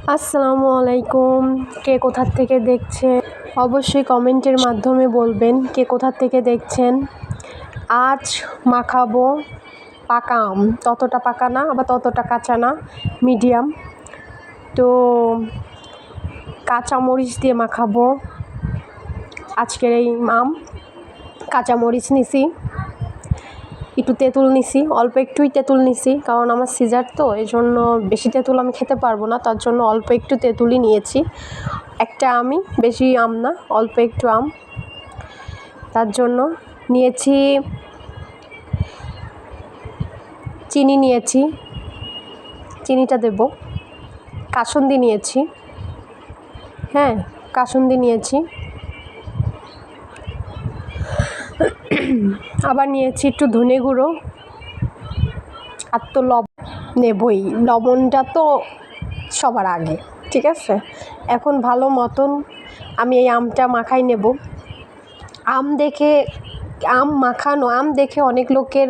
আসসালামু আলাইকুম। কে কোথা থেকে দেখছেন অবশ্যই কমেন্টের মাধ্যমে বলবেন কে কোথা থেকে দেখছেন। আজ মাখাবো পাকা আম, ততটা পাকা না আবার ততটা কাঁচা না, মিডিয়াম। তো কাঁচা মরিচ দিয়ে মাখাবো আজকের এই আম। কাঁচা মরিচ নিছি, একটু তেঁতুল নিছি, অল্প একটুই তেঁতুল নিছি, কারণ আমার সিজার তো এই জন্য বেশি তেঁতুল আমি খেতে পারবো না, তার জন্য অল্প একটু তেঁতুলই নিয়েছি। একটা আমি, বেশি আম না, অল্প একটু আম। তার জন্য নিয়েছি চিনি, নিয়েছি চিনিটা দেব। কাসুন্দি নিয়েছি, হ্যাঁ কাসুন্দি নিয়েছি। আবার নিয়েছি একটু ধনে গুঁড়ো, আর তো নেবই, লবণটা তো সবার আগে, ঠিক আছে। এখন ভালো মতন আমি এই আমটা মাখাই নেব। আম দেখে অনেক লোকের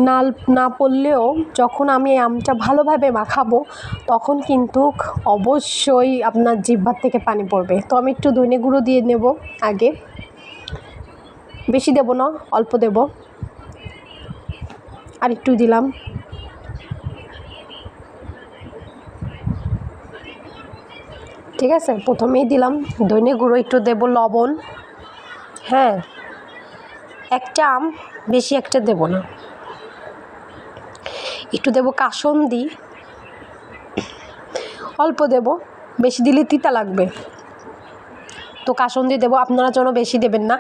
নাল না পড়লেও যখন আমি এই আমটা ভালোভাবে মাখাবো তখন কিন্তু অবশ্যই আপনার জিহ্বার থেকে পানি পড়বে। তো আমি একটু ধনে গুঁড়ো দিয়ে নেব আগে, বেশি দেব না, অল্প দেব। আর একটু দিলাম, ঠিক আছে। প্রথমেই দিলাম ধনে গুঁড়ো, একটু দেব লবণ, হ্যাঁ একটা আম, বেশি একটা দেব না। একটু দেব কাসুন্দি, অল্প দেব, বেশি দিলে তিতা লাগবে, তো কাসুন্দি দেব। আপনারা যেন বেশি দেবেন না,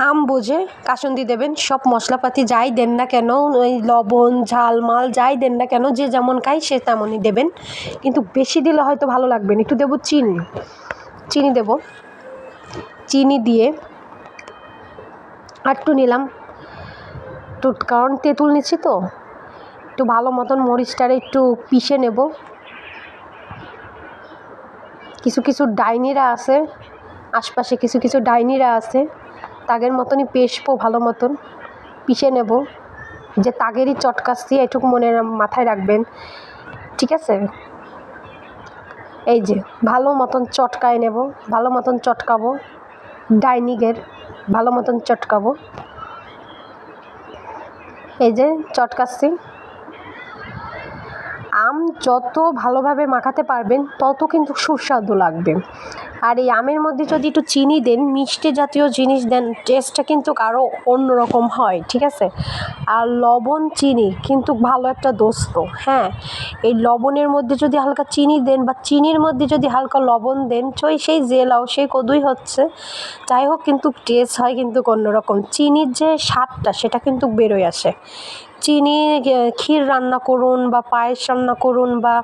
আম বুঝে কাসুন্দি দেবেন। সব মশলাপাতি যাই দেন না কেন, ওই লবণ ঝাল মাল যাই দেন না কেন, যে যেমন খাই সে তেমনই দেবেন, কিন্তু বেশি দিলে হয়তো ভালো লাগবে না। একটু দেব চিনি দেব, চিনি দিয়ে আর একটু নিলাম তো, কারণ তেঁতুল নিচ্ছি তো, একটু ভালো মতন মরিচটারে একটু পিষে নেব। কিছু ডাইনিরা আছে আশপাশে, কিছু ডাইনিরা আছে, তাগের মতনই পেষবো, ভালো মতন পিষে নেব। যে তাগেরই চটকাচ্ছি এটুকু মাথায় রাখবেন, ঠিক আছে। এই যে ভালো মতন চটকায় নেব, ভালো মতন চটকাবো, ডাইনিগের ভালো মতন চটকাবো। এই যে চটকাচ্ছি। আম যত ভালোভাবে মাখাতে পারবেন তত কিন্তু সুস্বাদু লাগবে। আর এই আমের মধ্যে যদি একটু চিনি দেন, মিষ্টি জাতীয় জিনিস দেন, টেস্টটা কিন্তু আরও অন্যরকম হয়, ঠিক আছে। আর লবণ চিনি কিন্তু ভালো একটা দোস্ত, হ্যাঁ। এই লবণের মধ্যে যদি হালকা চিনি দেন বা চিনির মধ্যে যদি হালকা লবণ দেন, সেই জেলাও সেই কদুই হচ্ছে, যাই হোক, কিন্তু টেস্ট হয় কিন্তু অন্যরকম। চিনির যে স্বাদটা সেটা কিন্তু বেরোয় আসে। চিনি ক্ষীর রান্না করুন বা পায়েস রান্না করুন বা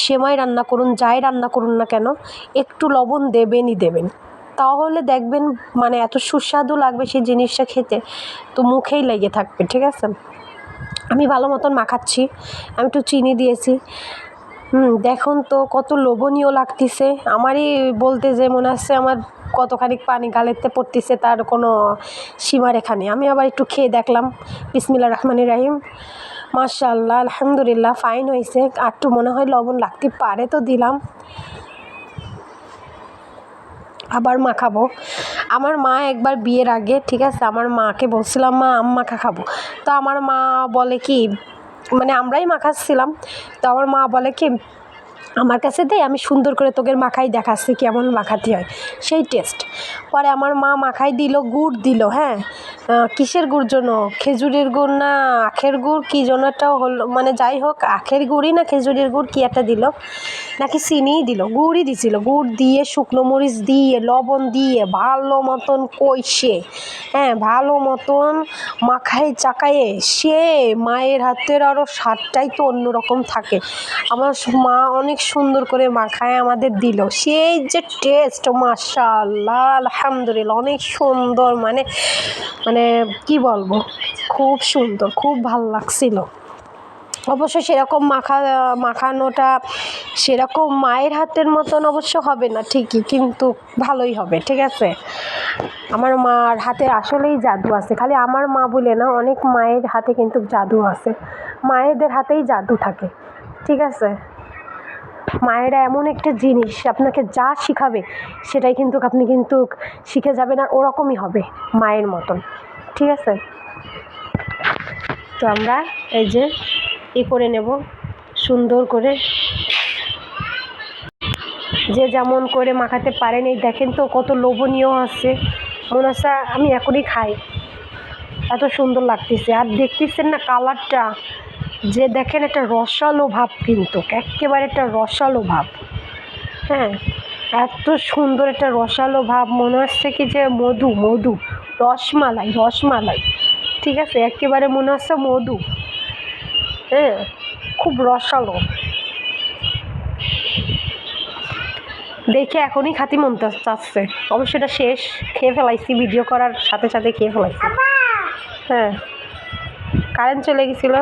সেমাই রান্না করুন, যাই রান্না করুন না কেন, একটু লবণ দেবেনই দেবেন, তাহলে দেখবেন মানে এত সুস্বাদু লাগবে সেই জিনিসটা খেতে, তো মুখেই লেগে থাকবে, ঠিক আছে। আমি ভালো মতন মাখাচ্ছি, আমি একটু চিনি দিয়েছি। দেখুন তো কত লোভনীয় লাগতেছে, আমারই বলতে যে মনে হচ্ছে আমার কতখানি পানি গালেতে পড়তেছে, তার কোনো সীমারেখা নেই। আমি আবার একটু খেয়ে দেখলাম, বিসমিল্লাহির রহমানির রহিম, মাশাআল্লাহ, আলহামদুলিল্লাহ, ফাইন হয়েছে। আর একটু মনে হয় লবণ লাগতে পারে, তো দিলাম। আবার মাখাবো। আমার মা একবার বিয়ের আগে, ঠিক আছে, আমার মাকে বলছিলাম মা আম মাখা খাবো, তো আমার মা বলে কি, মানে আমরাই মাখাচ্ছিলাম, তো আমার মা বলে কি, আমার কাছে দে, আমি সুন্দর করে তোকে মাখাই দেখাচ্ছি কেমন মাখাতে হয়, সেই টেস্ট। পরে আমার মা মাখাই দিল, গুড় দিল, হ্যাঁ কিসের গুড় জন্য, খেজুরের গুড় না আখের গুড় কী জন্য একটা হলো, মানে যাই হোক, আখের গুড়ই না খেজুরের গুড় কী একটা দিল, নাকি চিনিই দিল, গুড়ই দিছিল। গুড় দিয়ে শুকনো মরিচ দিয়ে লবণ দিয়ে ভালো মতন কষে, হ্যাঁ ভালো মতন মাখায় চাকায়ে, সে মায়ের হাতের আরও স্বাদটাই তো অন্যরকম থাকে। আমার মা অনেক সুন্দর করে মাখায় আমাদের দিল, সেই যে টেস্ট, মাশাআল্লাহ, আলহামদুলিল্লাহ, অনেক সুন্দর, মানে মানে কি বলবো, খুব সুন্দর, খুব ভালো লাগছিল। অবশ্য সেরকম মাখানোটা সেরকম মায়ের হাতের মতন অবশ্য হবে না ঠিকই, কিন্তু ভালোই হবে, ঠিক আছে। আমার মার হাতে আসলেই জাদু আছে, খালি আমার মা বলে না, অনেক মায়ের হাতে কিন্তু জাদু আছে, মায়েদের হাতেই জাদু থাকে, ঠিক আছে। মায়েরা এমন একটা জিনিস, আপনাকে যা শিখাবে সেটাই কিন্তু আপনি কিন্তু শিখে যাবেন, আর ওরকমই হবে মায়ের মতন, ঠিক আছে? তো আমরা এই যে করে নেব সুন্দর করে, যে যেমন করে মাখাতে পারেন। এই দেখেন তো কত লোভনীয় আছে, মনে হচ্ছে আমি এখনই খাই, এত সুন্দর লাগতেছে। আর দেখতেছেন না কালারটা, যে দেখেন একটা রসালো ভাব, কিন্তু একেবারে একটা রসালো ভাব। হ্যাঁ, এত সুন্দর একটা রসালো ভাব, মনে হচ্ছে কি যে মধু মধু, রসমালাই রসমালাই, ঠিক আছে? একেবারে মনে হচ্ছে মধু। হ্যাঁ, খুব রসালো, দেখে এখনই খাতি মন চাচ্ছে। অবশ্য এটা শেষ, খেয়ে ফেলাইছি, ভিডিও করার সাথে সাথে খেয়ে ফেলাইছি। হ্যাঁ, কারেন্ট চলে গেছিলো।